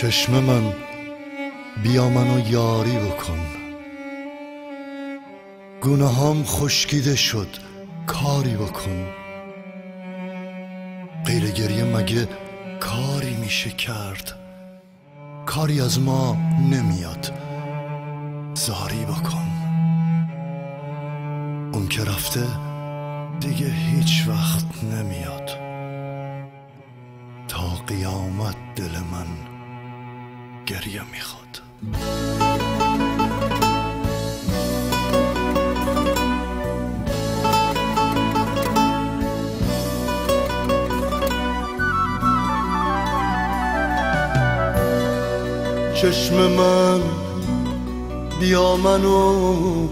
چشم من بیا منو یاری بکن، گناهام خشکیده شد کاری بکن. غیر گریه مگه کاری میشه کرد؟ کاری از ما نمیاد، زاری بکن. اون که رفته دیگه هیچ وقت نمیاد، تا قیامت دل من گریه میخواد. چشم من بیا منو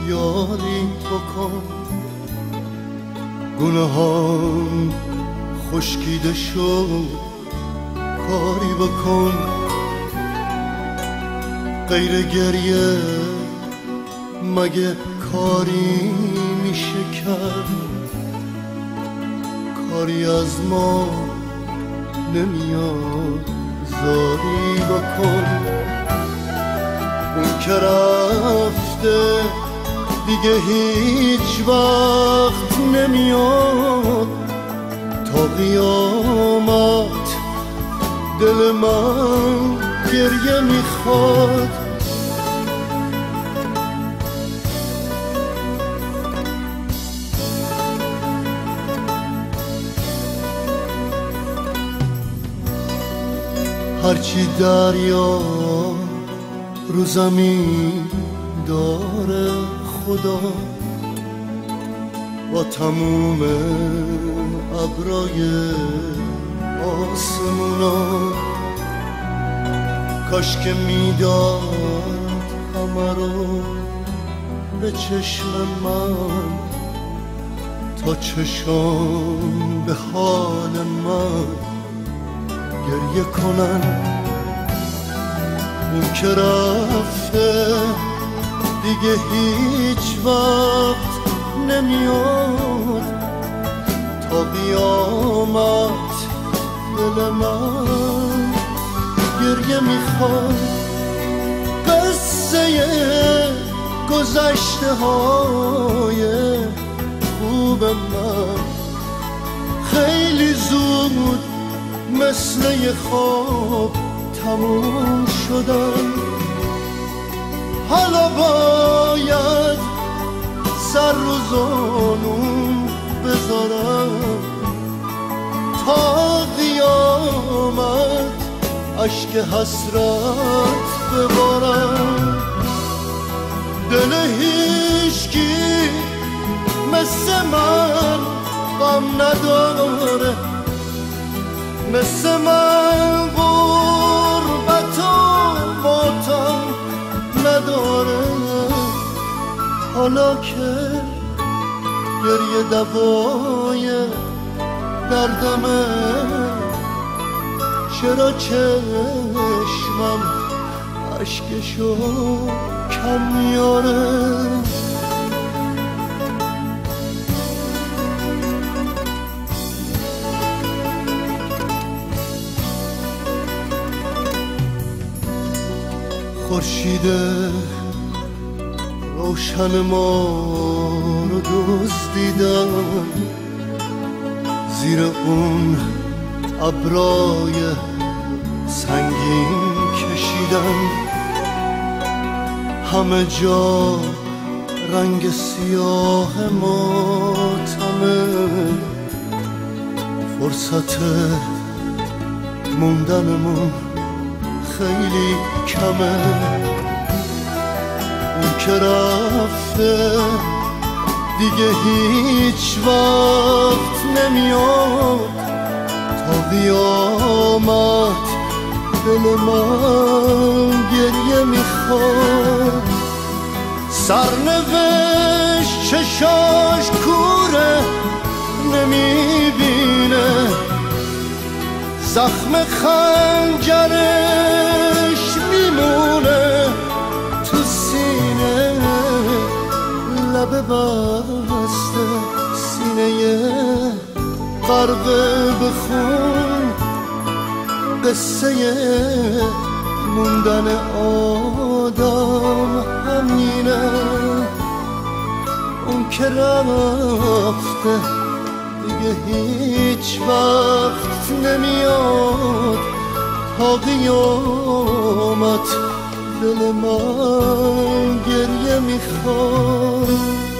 یاری بکن، گناهام خشکیده شد کاری بکن. غیر گریه مگه کاری میشه کرد؟ کاری از ما نمیاد، زاری بکن. اون که رفته دیگه هیچ وقت نمیاد، تا قیامت دل من گریه میخواد. هرچی دریا رو زمین داره خدا، با تموم ابرای آسمونا، کاش که میداد همه رو به چشم من، تا چشم به حال من گریه کنن. اون که رفته دیگه هیچ وقت نمیاد، تا قیامت دل من گریه میخواد. قصه گذشته های خوب من خیلی زود مثل یه خواب تموم شدن. حالا باید سر رو زانوم بذارم، تا قیامت اشک حسرت ببارم. دل هیچکی مثل من غم نداره، مثل من غربت و ماتم نداره. حالا که گریه دوای دردمه، چرا چشمم اشکشو کم میاره؟ خورشید روشن ما رو دزدیدن، زیر اون ابرای سنگین کشیدن. همه جا رنگ سیاه ماتمه، فرصت موندنمون خیلی کمه. اون که رفته دیگه هیچ وقت نمیاد، تا قیامت دل من گریه میخواد. سرنوشت چشاش کوره نمیبینه، زخم خنجرش میمونه تو سینه. لب بسته سینه غرق به خون، قصه موندن آدم همینه، اون که رفته دیگه هیچ وقت نمیاد، تا قیامت دل من گریه میخواد.